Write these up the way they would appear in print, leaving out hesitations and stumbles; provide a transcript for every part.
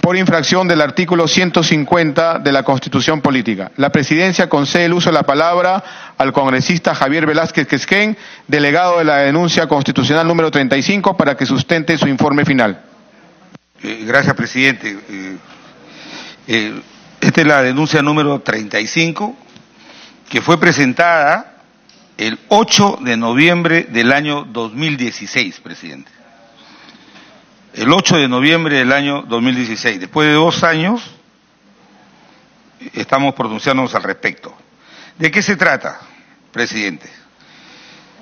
por infracción del artículo 150 de la Constitución Política. La Presidencia concede el uso de la palabra al congresista Javier Velázquez Quezquén, delegado de la denuncia constitucional número 35, para que sustente su informe final. Gracias, presidente. Esta es la denuncia número 35, que fue presentada el 8 de noviembre del año 2016, presidente. El 8 de noviembre del año 2016. Después de 2 años, estamos pronunciándonos al respecto. ¿De qué se trata, presidente?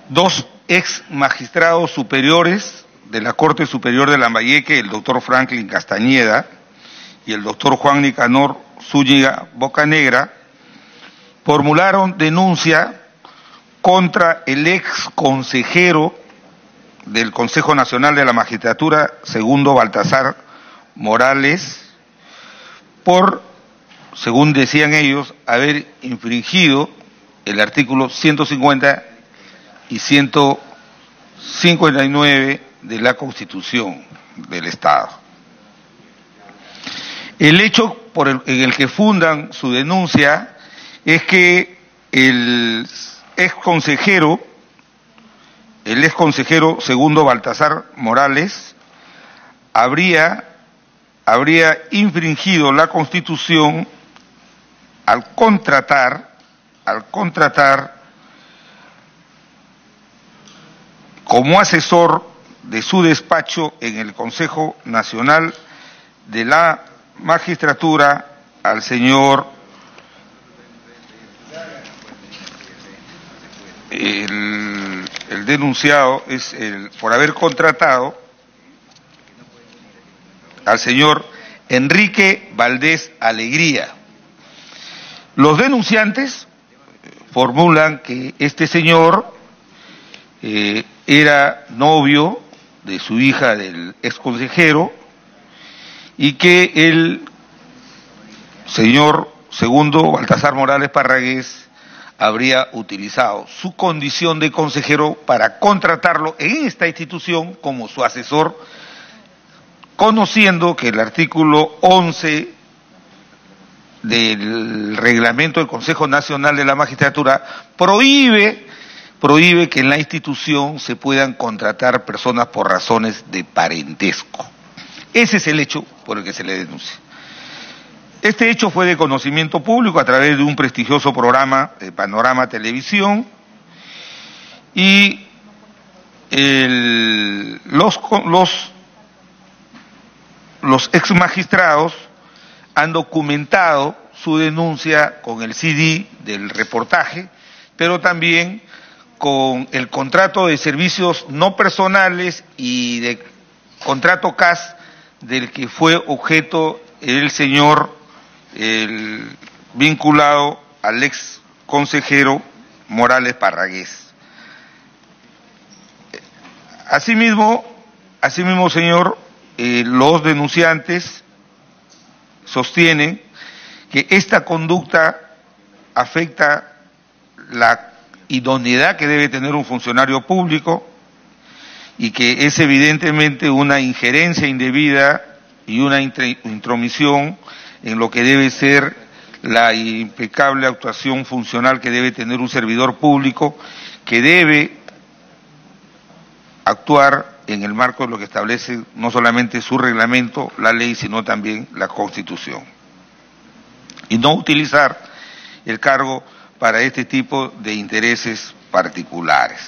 2 ex magistrados superiores de la Corte Superior de Lambayeque, el doctor Franklin Castañeda y el doctor Juan Nicanor Zúñiga Bocanegra, formularon denuncia contra el ex consejero del Consejo Nacional de la Magistratura, segundo Baltasar Morales, por, según decían ellos, haber infringido el artículo 150 y 159 de la Constitución del Estado. El hecho en el que fundan su denuncia es que el ex consejero segundo Baltasar Morales habría infringido la Constitución al contratar como asesor de su despacho en el Consejo Nacional de la Magistratura al señor el denunciado es por haber contratado al señor Enrique Valdés Alegría. Los denunciantes formulan que este señor era novio de su hija del ex consejero y que el señor segundo Baltasar Morales Parragués habría utilizado su condición de consejero para contratarlo en esta institución como su asesor, conociendo que el artículo 11 del reglamento del Consejo Nacional de la Magistratura prohíbe que en la institución se puedan contratar personas por razones de parentesco. Ese es el hecho por el que se le denuncia. Este hecho fue de conocimiento público a través de un prestigioso programa de Panorama Televisión y los ex magistrados han documentado su denuncia con el CD del reportaje, pero también con el contrato de servicios no personales y de contrato CAS del que fue objeto el señor vinculado al ex consejero Morales Parragués. Asimismo, señor, los denunciantes sostienen que esta conducta afecta la idoneidad que debe tener un funcionario público y que es evidentemente una injerencia indebida y una intromisión en lo que debe ser la impecable actuación funcional que debe tener un servidor público, que debe actuar en el marco de lo que establece no solamente su reglamento, la ley, sino también la Constitución. Y no utilizar el cargo para este tipo de intereses particulares.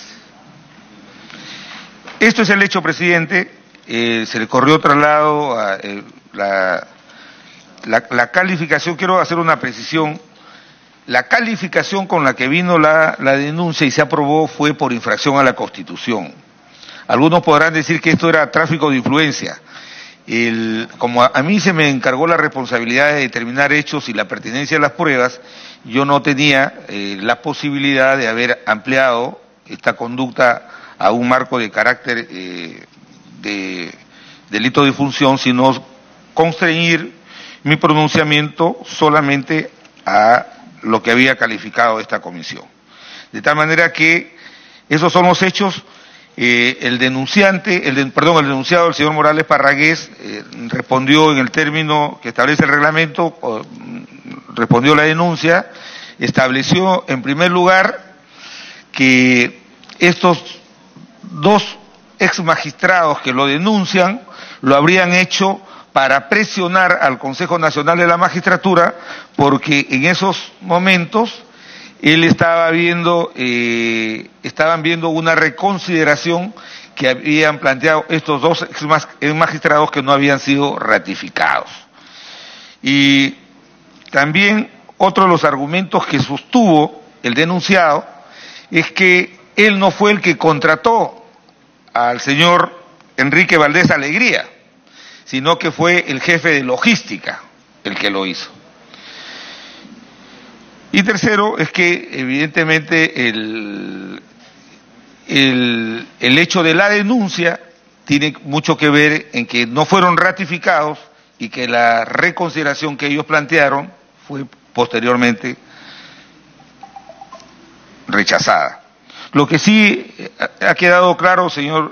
Esto es el hecho, presidente. Se le corrió traslado a la calificación. Quiero hacer una precisión. La calificación con la que vino la denuncia y se aprobó fue por infracción a la Constitución. Algunos podrán decir que esto era tráfico de influencia. Como a mí se me encargó la responsabilidad de determinar hechos y la pertinencia de las pruebas, yo no tenía la posibilidad de haber ampliado esta conducta a un marco de carácter de delito de función, sino constreñir mi pronunciamiento solamente a lo que había calificado esta comisión. De tal manera que esos son los hechos el denunciado, el señor Morales Parragués, respondió en el término que establece el reglamento, respondió la denuncia, estableció en primer lugar que estos dos ex magistrados que lo denuncian lo habrían hecho para presionar al Consejo Nacional de la Magistratura, porque en esos momentos él estaban viendo una reconsideración que habían planteado estos dos ex magistrados que no habían sido ratificados. Y también otro de los argumentos que sostuvo el denunciado es que él no fue el que contrató al señor Enrique Valdés Alegría, sino que fue el jefe de logística el que lo hizo. Y tercero, es que evidentemente el hecho de la denuncia tiene mucho que ver en que no fueron ratificados y que la reconsideración que ellos plantearon fue posteriormente rechazada. Lo que sí ha quedado claro, señor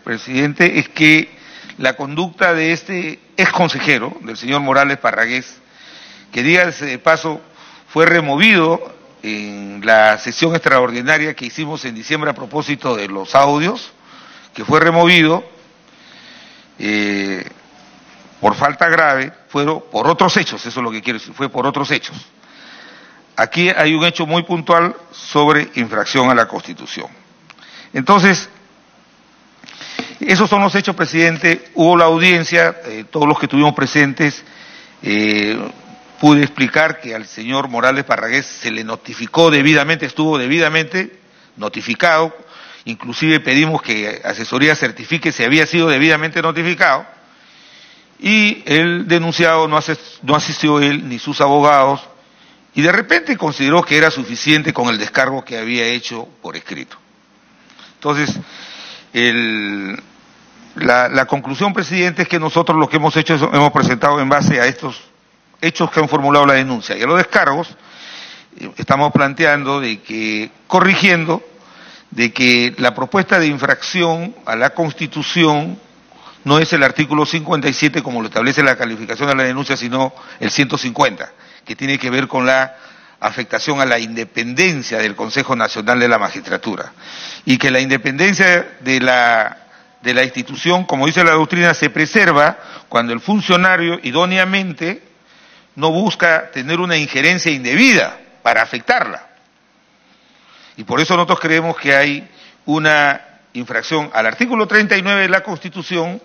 presidente, es que la conducta de este ex consejero, del señor Morales Parragués, que dígase de paso, fue removido en la sesión extraordinaria que hicimos en diciembre a propósito de los audios, que fue removido por falta grave, fueron por otros hechos, eso es lo que quiero decir, fue por otros hechos. Aquí hay un hecho muy puntual sobre infracción a la Constitución. Entonces, esos son los hechos, presidente. Hubo la audiencia, todos los que estuvimos presentes, pude explicar que al señor Morales Parragués se le notificó debidamente, estuvo debidamente notificado, inclusive pedimos que asesoría certifique si había sido debidamente notificado, y el denunciado no asistió él ni sus abogados, y de repente consideró que era suficiente con el descargo que había hecho por escrito. Entonces, la conclusión, presidente, es que nosotros lo que hemos hecho es, hemos presentado en base a estos hechos que han formulado la denuncia y a los descargos, estamos planteando corrigiendo de que la propuesta de infracción a la Constitución no es el artículo 57 como lo establece la calificación de la denuncia, sino el 150, que tiene que ver con la afectación a la independencia del Consejo Nacional de la Magistratura, y que la independencia de la institución, como dice la doctrina, se preserva cuando el funcionario idóneamente no busca tener una injerencia indebida para afectarla. Y por eso nosotros creemos que hay una infracción al artículo 39 de la Constitución,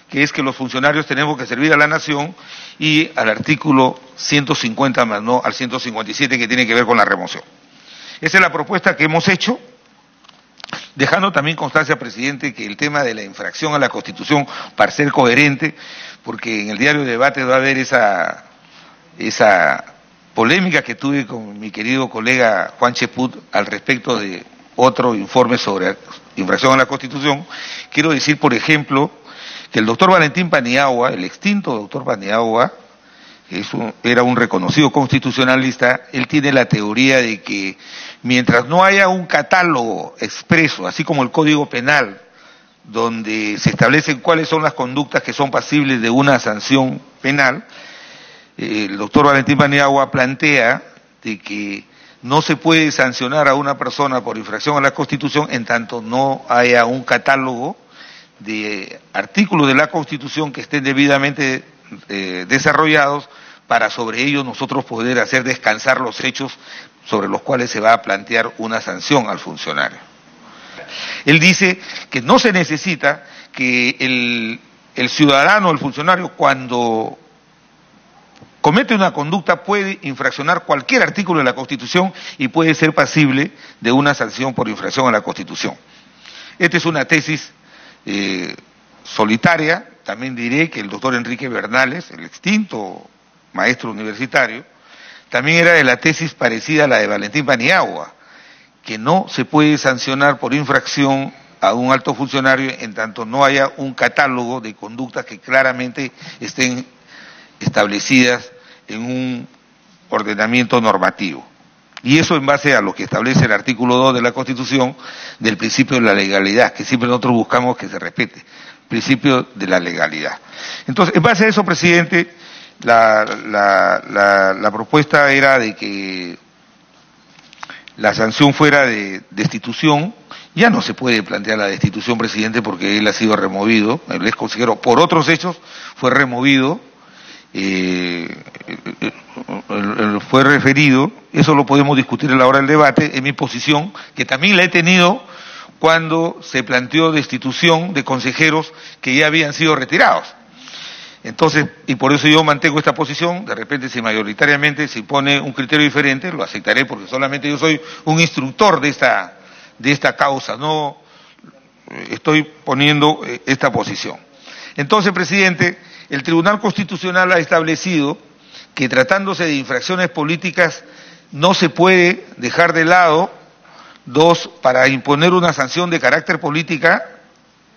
que es que los funcionarios tenemos que servir a la nación, y al artículo 150 más no al 157, que tiene que ver con la remoción. Esa es la propuesta que hemos hecho, dejando también constancia, presidente, que el tema de la infracción a la Constitución, para ser coherente, porque en el diario de debate va a haber esa polémica que tuve con mi querido colega Juan Cheput al respecto de otro informe sobre infracción a la Constitución. Quiero decir, por ejemplo, que el doctor Valentín Paniagua, el extinto doctor Paniagua, que era un reconocido constitucionalista, él tiene la teoría de que mientras no haya un catálogo expreso, así como el Código Penal, donde se establecen cuáles son las conductas que son pasibles de una sanción penal, el doctor Valentín Paniagua plantea de que no se puede sancionar a una persona por infracción a la Constitución en tanto no haya un catálogo de artículos de la Constitución que estén debidamente desarrollados para sobre ello nosotros poder hacer descansar los hechos sobre los cuales se va a plantear una sanción al funcionario. Él dice que no se necesita que el ciudadano, el funcionario, cuando comete una conducta puede infraccionar cualquier artículo de la Constitución y puede ser pasible de una sanción por infracción a la Constitución. Esta es una tesis solitaria. También diré que el doctor Enrique Bernales, el extinto maestro universitario, también era de la tesis parecida a la de Valentín Paniagua, que no se puede sancionar por infracción a un alto funcionario en tanto no haya un catálogo de conductas que claramente estén establecidas en un ordenamiento normativo. Y eso en base a lo que establece el artículo 2 de la Constitución del principio de la legalidad, que siempre nosotros buscamos que se respete, principio de la legalidad. Entonces, en base a eso, presidente, la propuesta era de que la sanción fuera de destitución. Ya no se puede plantear la destitución, presidente, porque él ha sido removido, el ex consejero, por otros hechos, fue removido, fue referido. Eso lo podemos discutir a la hora del debate. En mi posición, que también la he tenido cuando se planteó destitución de consejeros que ya habían sido retirados. Entonces, y por eso yo mantengo esta posición. De repente, si mayoritariamente se pone un criterio diferente, lo aceptaré, porque solamente yo soy un instructor de esta causa, no estoy poniendo esta posición. Entonces, presidente, el Tribunal Constitucional ha establecido que tratándose de infracciones políticas no se puede dejar de lado para imponer una sanción de carácter política,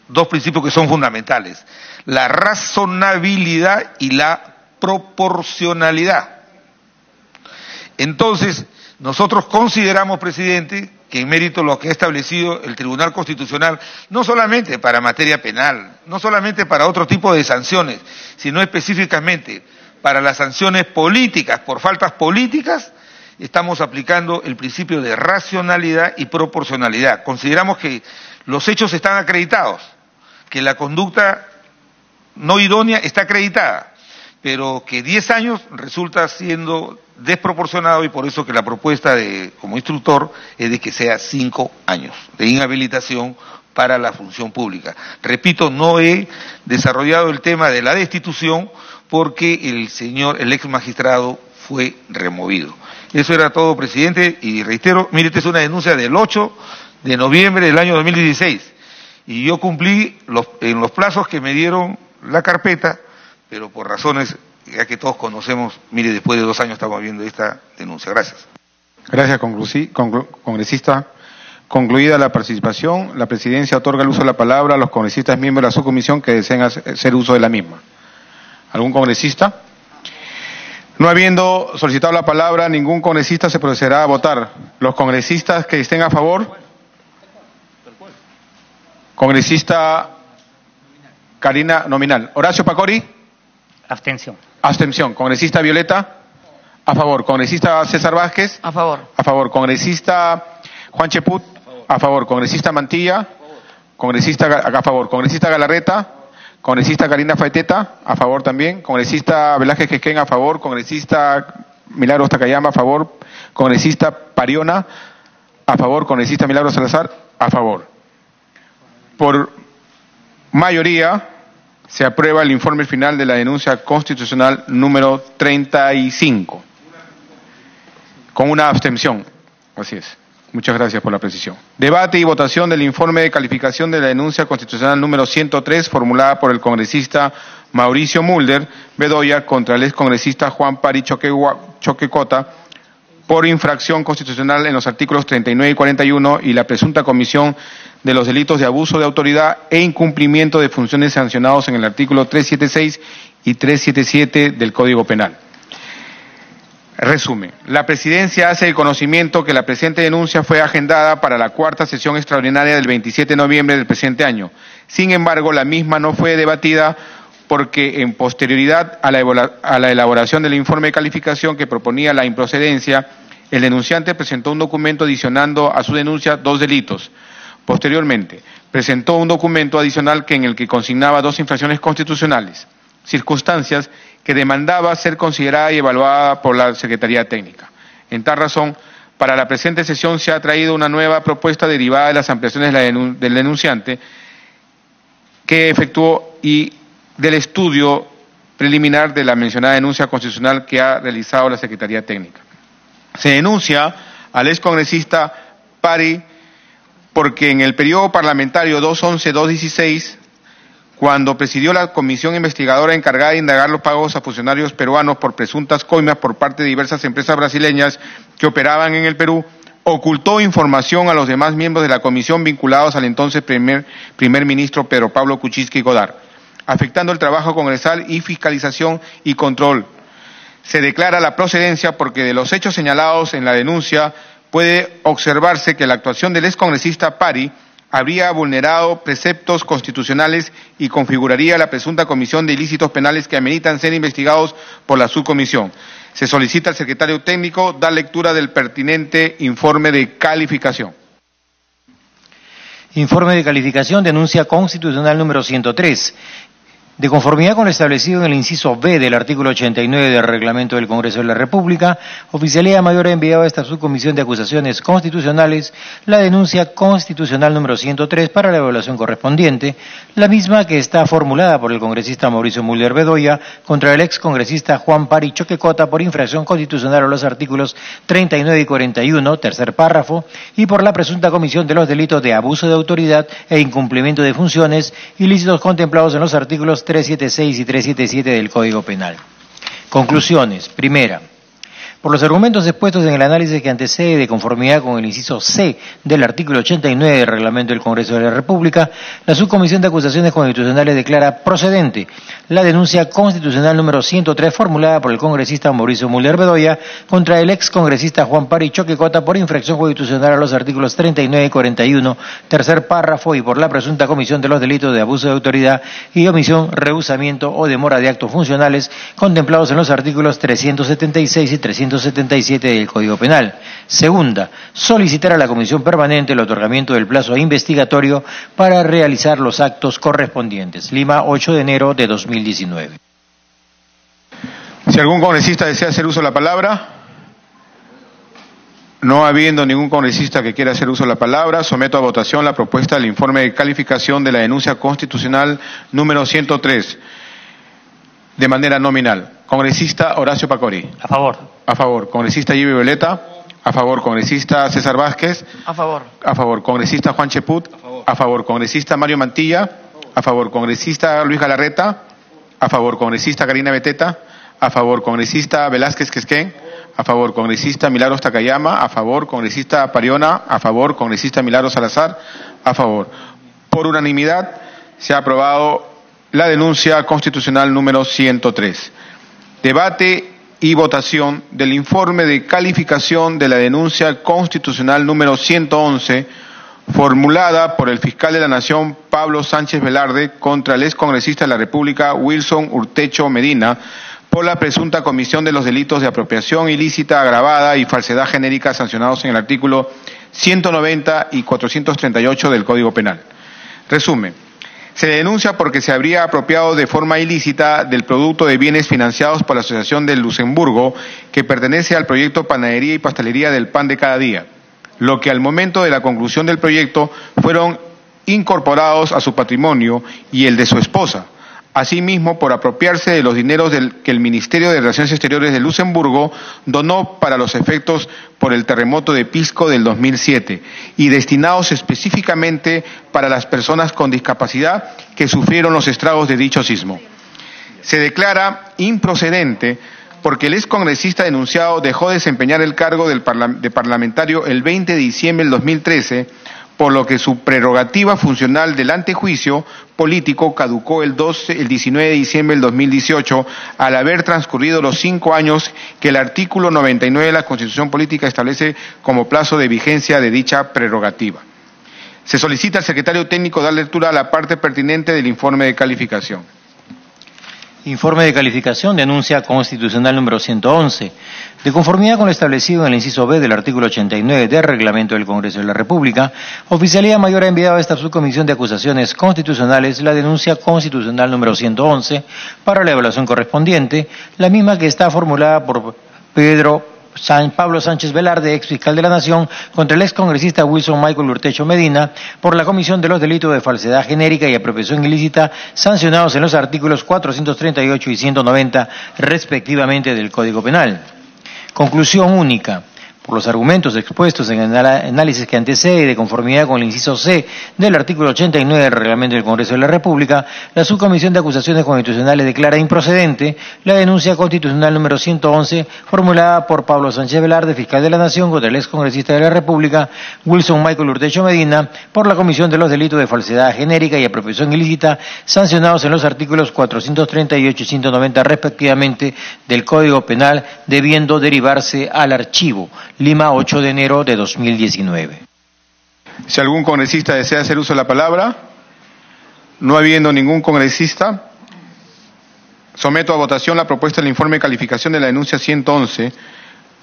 dos principios que son fundamentales: la razonabilidad y la proporcionalidad. Entonces, nosotros consideramos, presidente, que en mérito de lo que ha establecido el Tribunal Constitucional, no solamente para materia penal, no solamente para otro tipo de sanciones, sino específicamente para las sanciones políticas por faltas políticas, estamos aplicando el principio de racionalidad y proporcionalidad. Consideramos que los hechos están acreditados, que la conducta no idónea está acreditada, pero que 10 años resulta siendo desproporcionado, y por eso que la propuesta como instructor es de que sea 5 años de inhabilitación para la función pública. Repito, no he desarrollado el tema de la destitución porque el ex magistrado fue removido. Eso era todo, presidente, y reitero, mire, esta es una denuncia del 8 de noviembre del año 2016, y yo cumplí en los plazos que me dieron la carpeta, pero por razones, ya que todos conocemos, mire, después de 2 años estamos viendo esta denuncia. Gracias. Gracias, congresista. Concluida la participación, la presidencia otorga el uso de la palabra a los congresistas miembros de la subcomisión que deseen hacer uso de la misma. ¿Algún congresista? No habiendo solicitado la palabra ningún congresista, se procederá a votar. Los congresistas que estén a favor. Congresista Karina, nominal. Horacio Pacori. Abstención. Abstención. Congresista Violeta. A favor. Congresista César Vázquez. A favor. A favor. Congresista Juan Cheput. A favor. Congresista Mantilla. A favor. Congresista Galarreta. Congresista Karina Faeteta. A favor también. Congresista Velázquez Quezquén. A favor. Congresista Milagros Takayama. A favor. Congresista Pariona. A favor. Congresista Milagros Salazar. A favor. Por mayoría, se aprueba el informe final de la denuncia constitucional número 35. Con una abstención. Así es. Muchas gracias por la precisión. Debate y votación del informe de calificación de la denuncia constitucional número 103, formulada por el congresista Mauricio Mulder Bedoya contra el excongresista Juan Pari Choquecota por infracción constitucional en los artículos 39 y 41 y la presunta comisión de los delitos de abuso de autoridad e incumplimiento de funciones sancionados en el artículo 376 y 377 del Código Penal. Resumen. La Presidencia hace el conocimiento que la presente denuncia fue agendada para la 4ª sesión extraordinaria del 27 de noviembre del presente año. Sin embargo, la misma no fue debatida porque en posterioridad a la elaboración del informe de calificación que proponía la improcedencia, el denunciante presentó un documento adicionando a su denuncia 2 delitos. Posteriormente, presentó un documento adicional en el que consignaba 2 infracciones constitucionales, circunstancias que demandaba ser considerada y evaluada por la Secretaría Técnica. En tal razón, para la presente sesión se ha traído una nueva propuesta derivada de las ampliaciones del denunciante que efectuó y del estudio preliminar de la mencionada denuncia constitucional que ha realizado la Secretaría Técnica. Se denuncia al excongresista Pari porque en el periodo parlamentario 211-216, cuando presidió la comisión investigadora encargada de indagar los pagos a funcionarios peruanos por presuntas coimas por parte de diversas empresas brasileñas que operaban en el Perú, ocultó información a los demás miembros de la comisión vinculados al entonces primer ministro Pedro Pablo Kuczynski Godard, afectando el trabajo congresal y fiscalización y control. Se declara la procedencia porque de los hechos señalados en la denuncia puede observarse que la actuación del excongresista Pari habría vulnerado preceptos constitucionales y configuraría la presunta comisión de ilícitos penales que ameritan ser investigados por la subcomisión. Se solicita al secretario técnico dar lectura del pertinente informe de calificación. Informe de calificación, denuncia constitucional número 103. De conformidad con lo establecido en el inciso B del artículo 89 del Reglamento del Congreso de la República, Oficialía Mayor ha enviado a esta subcomisión de acusaciones constitucionales la denuncia constitucional número 103 para la evaluación correspondiente, la misma que está formulada por el congresista Mauricio Müller Bedoya contra el excongresista Juan Pari Choquecota por infracción constitucional a los artículos 39 y 41, tercer párrafo, y por la presunta comisión de los delitos de abuso de autoridad e incumplimiento de funciones, ilícitos contemplados en los artículos 376 y 377 del Código Penal. Conclusiones. Primera. Por los argumentos expuestos en el análisis que antecede de conformidad con el inciso C del artículo 89 del Reglamento del Congreso de la República, la Subcomisión de Acusaciones Constitucionales declara procedente la denuncia constitucional número 103 formulada por el congresista Mauricio Müller Bedoya contra el excongresista Juan Pari Choquecota por infracción constitucional a los artículos 39 y 41, tercer párrafo, y por la presunta comisión de los delitos de abuso de autoridad y omisión, rehusamiento o demora de actos funcionales contemplados en los artículos 376 y 377 del Código Penal. Segunda, solicitar a la Comisión Permanente el otorgamiento del plazo investigatorio para realizar los actos correspondientes. Lima, 8 de enero de 2019. Si algún congresista desea hacer uso de la palabra, no habiendo ningún congresista que quiera hacer uso de la palabra, someto a votación la propuesta del informe de calificación de la denuncia constitucional número 103 de manera nominal. Congresista Horacio Pacori. A favor. A favor. Congresista Gibby Violeta. A favor. Congresista César Vázquez. A favor. A favor. Congresista Juan Cheput. A favor. A favor. Congresista Mario Mantilla. A favor. Congresista Luis Galarreta. A favor. Congresista Karina Beteta. A favor. Congresista Velázquez Quesquén. A favor. Congresista Milagros Takayama. A favor. Congresista Pariona. A favor. Congresista Milagros Salazar. A favor. Por unanimidad se ha aprobado la denuncia constitucional número 103. Debate y votación del informe de calificación de la denuncia constitucional número 111, formulada por el fiscal de la Nación Pablo Sánchez Velarde contra el excongresista de la República Wilson Urtecho Medina por la presunta comisión de los delitos de apropiación ilícita agravada y falsedad genérica sancionados en el artículo 190 y 438 del Código Penal. Resumen. Se le denuncia porque se habría apropiado de forma ilícita del producto de bienes financiados por la Asociación del Luxemburgo, que pertenece al proyecto Panadería y Pastelería del Pan de Cada Día, lo que al momento de la conclusión del proyecto fueron incorporados a su patrimonio y el de su esposa. Asimismo, por apropiarse de los dineros que el Ministerio de Relaciones Exteriores de Luxemburgo donó para los efectos por el terremoto de Pisco del 2007 y destinados específicamente para las personas con discapacidad que sufrieron los estragos de dicho sismo. Se declara improcedente porque el excongresista denunciado dejó de desempeñar el cargo de parlamentario el 20 de diciembre del 2013, por lo que su prerrogativa funcional del antejuicio político caducó el 19 de diciembre del 2018, al haber transcurrido los 5 años que el artículo 99 de la Constitución Política establece como plazo de vigencia de dicha prerrogativa. Se solicita al secretario técnico dar lectura a la parte pertinente del informe de calificación. Informe de calificación, denuncia constitucional número 111. De conformidad con lo establecido en el inciso B del artículo 89 del Reglamento del Congreso de la República, Oficialía Mayor ha enviado a esta subcomisión de acusaciones constitucionales la denuncia constitucional número 111 para la evaluación correspondiente, la misma que está formulada por Pablo Sánchez Velarde, ex fiscal de la Nación, contra el excongresista Wilson Michael Urtecho Medina por la comisión de los delitos de falsedad genérica y apropiación ilícita sancionados en los artículos 438 y 190 respectivamente del Código Penal. Conclusión única. Por los argumentos expuestos en el análisis que antecede y de conformidad con el inciso C del artículo 89 del Reglamento del Congreso de la República, la Subcomisión de Acusaciones Constitucionales declara improcedente la denuncia constitucional número 111 formulada por Pablo Sánchez Velarde, fiscal de la Nación, contra el excongresista de la República, Wilson Michael Urtecho Medina, por la comisión de los delitos de falsedad genérica y apropiación ilícita, sancionados en los artículos 438 y 190 respectivamente del Código Penal, debiendo derivarse al archivo. Lima, 8 de enero de 2019. Si algún congresista desea hacer uso de la palabra, no habiendo ningún congresista, someto a votación la propuesta del informe de calificación de la denuncia 111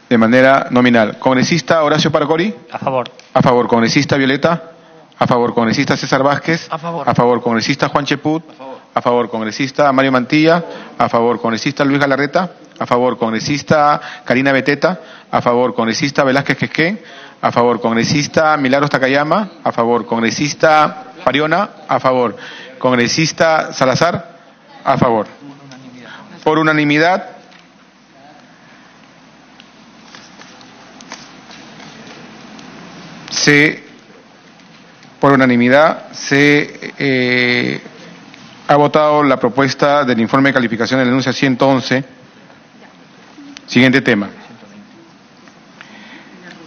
de manera nominal. Congresista Horacio Paracori. A favor. A favor. Congresista Violeta. A favor. Congresista César Vázquez. A favor. A favor. Congresista Juan Cheput. A favor. A favor. Congresista Mario Mantilla. A favor. Congresista Luis Galarreta. A favor. Congresista Karina Beteta. A favor. Congresista Velázquez Quisquén. A favor. Congresista Milagros Takayama. A favor. Congresista Pariona. A favor. Congresista Salazar. A favor. Por unanimidad. Por unanimidad se ha votado la propuesta del informe de calificación de la denuncia 111. Siguiente tema.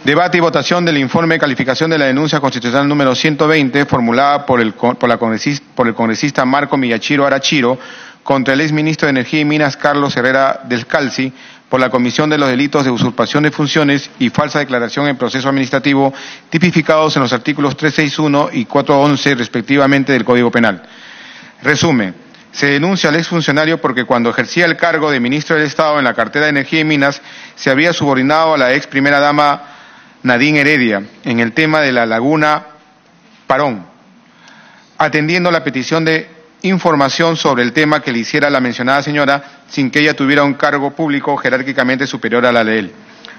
Debate y votación del informe de calificación de la denuncia constitucional número 120 formulada por el congresista Marco Miyachiro Arachiro contra el exministro de Energía y Minas Carlos Herrera Descalzi por la comisión de los delitos de usurpación de funciones y falsa declaración en proceso administrativo tipificados en los artículos 361 y 411 respectivamente del Código Penal. Resumen. Se denuncia al exfuncionario porque cuando ejercía el cargo de ministro del Estado en la cartera de Energía y Minas se había subordinado a la ex primera dama Nadine Heredia en el tema de la laguna Parón, atendiendo la petición de información sobre el tema que le hiciera la mencionada señora sin que ella tuviera un cargo público jerárquicamente superior a la de él.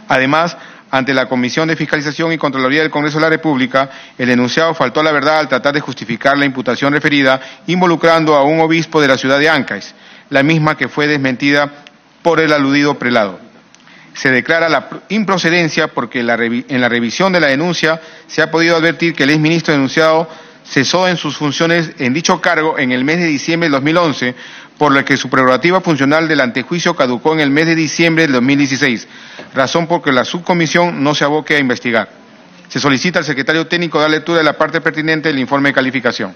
Además, ante la Comisión de Fiscalización y Contraloría del Congreso de la República, el denunciado faltó a la verdad al tratar de justificar la imputación referida involucrando a un obispo de la ciudad de Ancash, la misma que fue desmentida por el aludido prelado. Se declara la improcedencia porque en la revisión de la denuncia se ha podido advertir que el exministro denunciado cesó en sus funciones en dicho cargo en el mes de diciembre del 2011, por lo que su prerrogativa funcional del antejuicio caducó en el mes de diciembre del 2016, razón por que la subcomisión no se aboque a investigar. Se solicita al secretario técnico dar lectura de la parte pertinente del informe de calificación.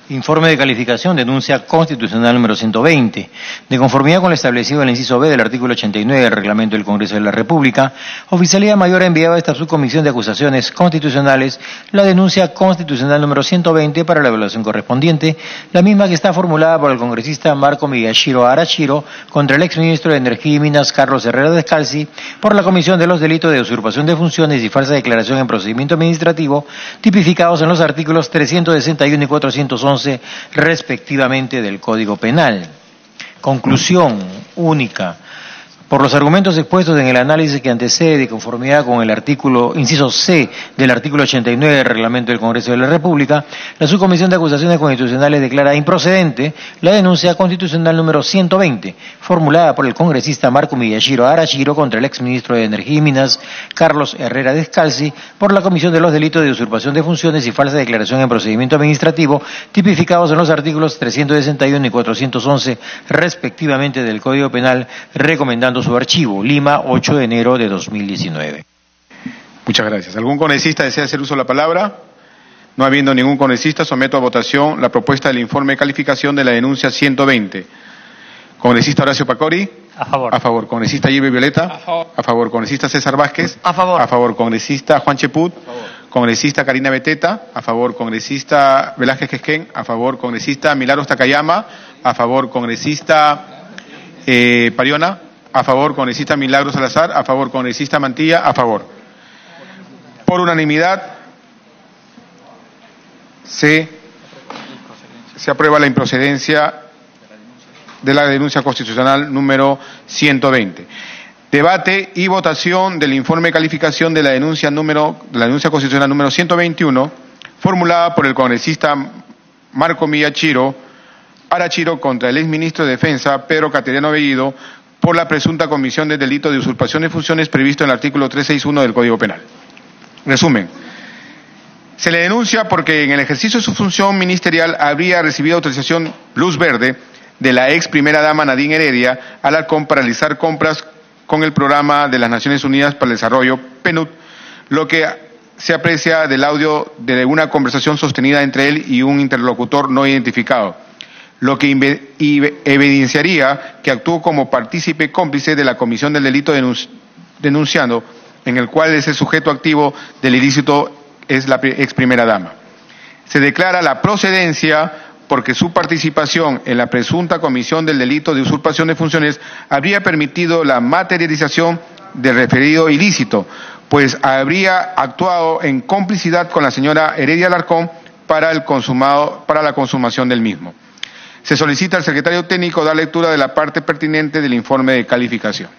Informe de calificación, denuncia constitucional número 120. De conformidad con lo establecido en el inciso B del artículo 89 del Reglamento del Congreso de la República, Oficialía Mayor ha enviado a esta subcomisión de acusaciones constitucionales la denuncia constitucional número 120 para la evaluación correspondiente, la misma que está formulada por el congresista Marco Miyashiro Arachiro contra el exministro de Energía y Minas Carlos Herrera Descalzi por la comisión de los delitos de usurpación de funciones y falsa declaración en procedimiento administrativo tipificados en los artículos 361 y 411 respectivamente del Código Penal. Conclusión única. Por los argumentos expuestos en el análisis que antecede de conformidad con el artículo, inciso C del artículo 89 del Reglamento del Congreso de la República, la Subcomisión de Acusaciones Constitucionales declara improcedente la denuncia constitucional número 120, formulada por el congresista Marco Miyashiro Arachiro contra el exministro de Energía y Minas, Carlos Herrera Descalzi, por la comisión de los delitos de usurpación de funciones y falsa declaración en procedimiento administrativo, tipificados en los artículos 361 y 411, respectivamente del Código Penal, recomendando su archivo. Lima, 8 de enero de 2019. Muchas gracias. ¿Algún congresista desea hacer uso de la palabra? No habiendo ningún congresista, someto a votación la propuesta del informe de calificación de la denuncia 120. Congresista Horacio Paracori. A favor. A favor. Congresista Yibe Violeta. A favor. A favor. Congresista César Vázquez. A favor. A favor. Congresista Juan Cheput. A favor. Congresista Karina Beteta. A favor. Congresista Velázquez Quisquén. A favor. Congresista Milagros Takayama. A favor. Congresista Pariona. A favor. Congresista Milagros Salazar. A favor. Congresista Mantilla. A favor. Por unanimidad se aprueba la improcedencia de la denuncia constitucional número 120. Debate y votación del informe de calificación de la denuncia constitucional número 121, formulada por el congresista Marco Miyashiro Arachiro contra el exministro de Defensa Pedro Cateriano Bellido por la presunta comisión del delito de usurpación de funciones previsto en el artículo 361 del Código Penal. Resumen. Se le denuncia porque en el ejercicio de su función ministerial habría recibido autorización luz verde de la ex primera dama Nadine Heredia Alarcón para realizar compras con el Programa de las Naciones Unidas para el Desarrollo, PNUD, lo que se aprecia del audio de una conversación sostenida entre él y un interlocutor no identificado, lo que evidenciaría que actuó como partícipe cómplice de la comisión del delito denunciando, en el cual ese sujeto activo del ilícito es la ex primera dama. Se declara la procedencia porque su participación en la presunta comisión del delito de usurpación de funciones habría permitido la materialización del referido ilícito, pues habría actuado en complicidad con la señora Heredia Alarcón para la consumación del mismo. Se solicita al secretario técnico dar lectura de la parte pertinente del informe de calificación.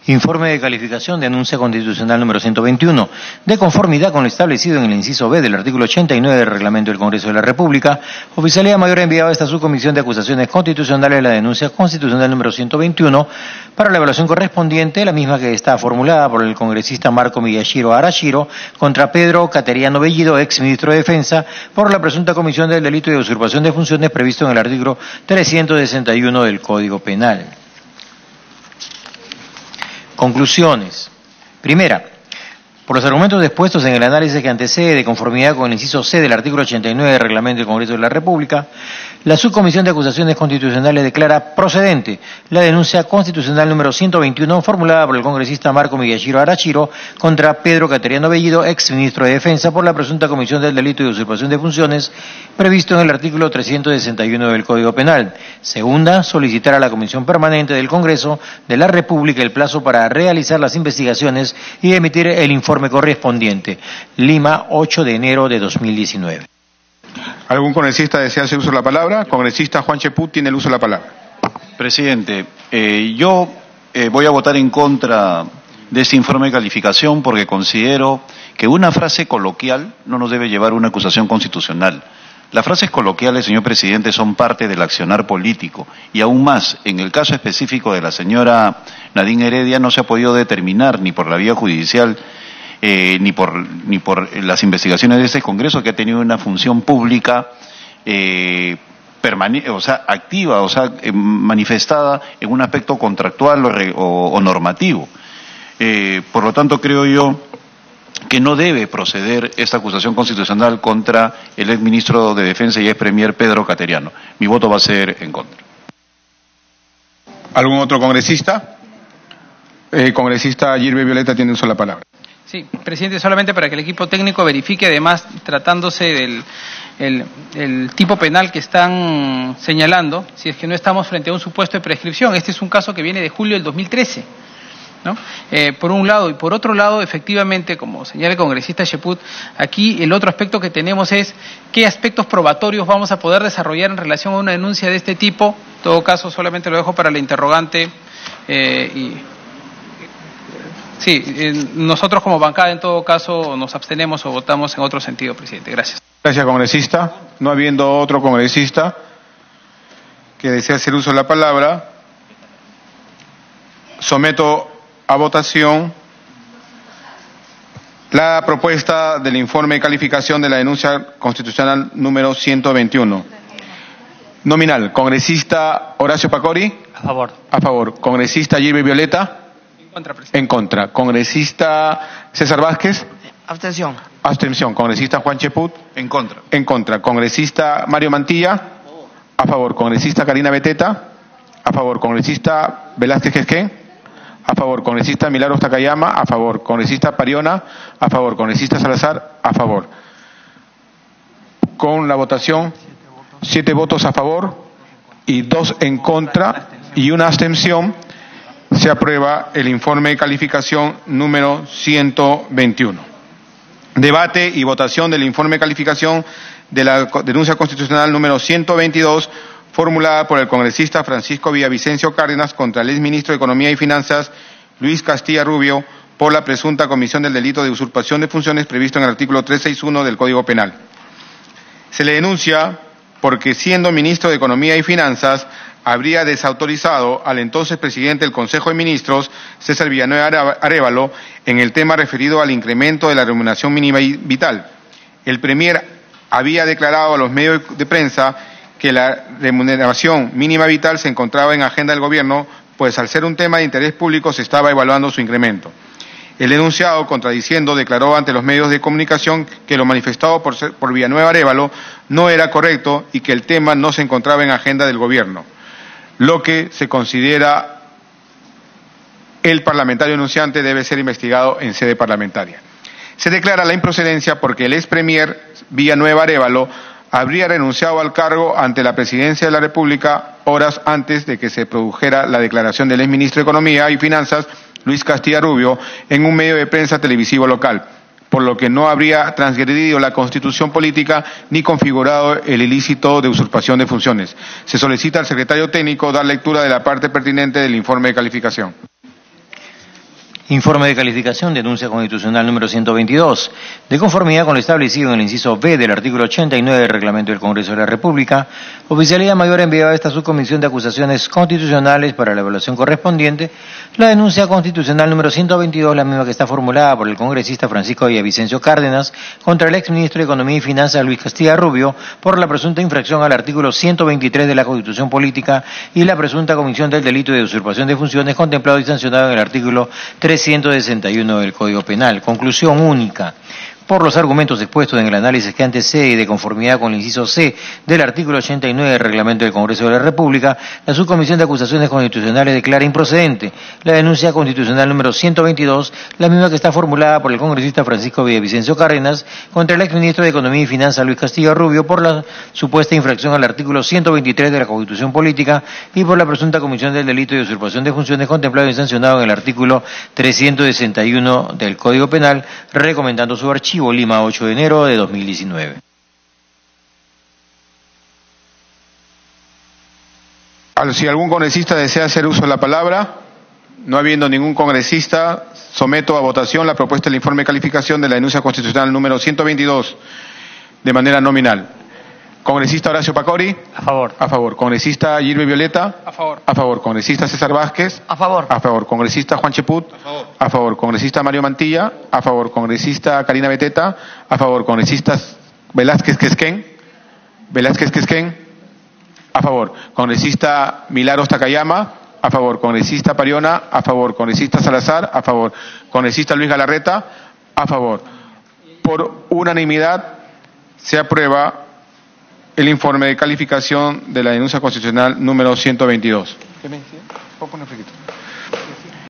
Informe de calificación de denuncia constitucional número 121. De conformidad con lo establecido en el inciso B del artículo 89 del Reglamento del Congreso de la República, Oficialía Mayor ha enviado a esta subcomisión de acusaciones constitucionales la denuncia constitucional número 121 para la evaluación correspondiente, la misma que está formulada por el congresista Marco Miyashiro Arashiro contra Pedro Cateriano Bellido, ex ministro de Defensa, por la presunta comisión del delito de usurpación de funciones previsto en el artículo 361 del Código Penal. Conclusiones. Primera, por los argumentos expuestos en el análisis que antecede, de conformidad con el inciso C del artículo 89 del Reglamento del Congreso de la República, la Subcomisión de Acusaciones Constitucionales declara procedente la denuncia constitucional número 121 formulada por el congresista Marco Miyashiro Arashiro contra Pedro Cateriano Bellido, ex ministro de Defensa, por la presunta comisión del delito de usurpación de funciones previsto en el artículo 361 del Código Penal. Segunda, solicitar a la Comisión Permanente del Congreso de la República el plazo para realizar las investigaciones y emitir el informe correspondiente. Lima, 8 de enero de 2019. ¿Algún congresista desea hacer uso de la palabra? Congresista Juan Cheput tiene el uso de la palabra. Presidente, yo voy a votar en contra de este informe de calificación porque considero que una frase coloquial no nos debe llevar a una acusación constitucional. Las frases coloquiales, señor presidente, son parte del accionar político y aún más, en el caso específico de la señora Nadine Heredia no se ha podido determinar ni por la vía judicial ni por las investigaciones de este Congreso, que ha tenido una función pública permanente, o sea, activa, o sea, manifestada en un aspecto contractual o normativo. Por lo tanto, creo yo que no debe proceder esta acusación constitucional contra el ex ministro de Defensa y ex premier Pedro Cateriano. Mi voto va a ser en contra. ¿Algún otro congresista? Congresista Gilbe Violeta tiene uso de la palabra. Sí, presidente, solamente para que el equipo técnico verifique, además, tratándose del el tipo penal que están señalando, si es que no estamos frente a un supuesto de prescripción. Este es un caso que viene de julio del 2013, ¿no? Por un lado, y por otro lado, efectivamente, como señala el congresista Cheput, aquí el otro aspecto que tenemos es qué aspectos probatorios vamos a poder desarrollar en relación a una denuncia de este tipo. En todo caso, solamente lo dejo para la interrogante Sí, nosotros como bancada en todo caso nos abstenemos o votamos en otro sentido, presidente. Gracias. Gracias, congresista. No habiendo otro congresista que desee hacer uso de la palabra, someto a votación la propuesta del informe de calificación de la denuncia constitucional número 121. Nominal, congresista Horacio Pacori. A favor. A favor. Congresista Gilbe Violeta. En contra. Congresista César Vázquez. Abstención. Abstención. Congresista Juan Cheput. En contra. En contra. Congresista Mario Mantilla. A favor. Congresista Karina Beteta. A favor. Congresista Velázquez Quesquén. A favor. Congresista Milagros Takayama. A favor. Congresista Pariona. A favor. Congresista Salazar. A favor. Con la votación, 7 votos a favor y 2 en contra y una abstención. Se aprueba el informe de calificación número 121. Debate y votación del informe de calificación de la denuncia constitucional número 122, formulada por el congresista Francisco Villavicencio Cárdenas contra el exministro de Economía y Finanzas, Luis Castilla Rubio, por la presunta comisión del delito de usurpación de funciones previsto en el artículo 361 del Código Penal. Se le denuncia porque, siendo ministro de Economía y Finanzas, habría desautorizado al entonces presidente del Consejo de Ministros, César Villanueva Arévalo, en el tema referido al incremento de la remuneración mínima vital. El Premier había declarado a los medios de prensa que la remuneración mínima vital se encontraba en agenda del gobierno, pues al ser un tema de interés público se estaba evaluando su incremento. El denunciado, contradiciendo, declaró ante los medios de comunicación que lo manifestado por Villanueva Arévalo no era correcto y que el tema no se encontraba en agenda del gobierno, lo que se considera el parlamentario denunciante debe ser investigado en sede parlamentaria. Se declara la improcedencia porque el ex premier Villanueva Arévalo habría renunciado al cargo ante la Presidencia de la República horas antes de que se produjera la declaración del exministro de Economía y Finanzas, Luis Castilla Rubio, en un medio de prensa televisivo local, por lo que no habría transgredido la Constitución política ni configurado el ilícito de usurpación de funciones. Se solicita al secretario técnico dar lectura de la parte pertinente del informe de calificación. Informe de calificación, denuncia constitucional número 122. De conformidad con lo establecido en el inciso B del artículo 89 del Reglamento del Congreso de la República, Oficialía Mayor ha enviado a esta subcomisión de acusaciones constitucionales para la evaluación correspondiente la denuncia constitucional número 122, la misma que está formulada por el congresista Francisco Villavicencio Cárdenas contra el exministro de Economía y Finanzas Luis Castilla Rubio por la presunta infracción al artículo 123 de la Constitución Política y la presunta comisión del delito de usurpación de funciones contemplado y sancionado en el artículo 361 del Código Penal. Conclusión única. Por los argumentos expuestos en el análisis que antecede y de conformidad con el inciso C del artículo 89 del Reglamento del Congreso de la República, la Subcomisión de Acusaciones Constitucionales declara improcedente la denuncia constitucional número 122, la misma que está formulada por el congresista Francisco Villavicencio Cárdenas contra el exministro de Economía y Finanzas Luis Castillo Rubio por la supuesta infracción al artículo 123 de la Constitución Política y por la presunta comisión del delito de usurpación de funciones contemplado y sancionado en el artículo 361 del Código Penal, recomendando su archivo. Lima, 8 de enero de 2019. Si algún congresista desea hacer uso de la palabra, no habiendo ningún congresista, someto a votación la propuesta del informe de calificación de la denuncia constitucional número 122 de manera nominal. Congresista Horacio Pacori. A favor. A favor. Congresista Gilbert Violeta. A favor. A favor. Congresista César Vázquez. A favor. A favor. Congresista Juan Cheput. A favor. A favor. Congresista Mario Mantilla. A favor. Congresista Karina Beteta. A favor. Congresista Velázquez Quesquén. Velázquez Quesquén. A favor. Congresista Milagros Takayama. A favor. Congresista Pariona. A favor. Congresista Salazar. A favor. Congresista Luis Galarreta. A favor. Por unanimidad se aprueba el informe de calificación de la denuncia constitucional número 122. ¿Qué me decía?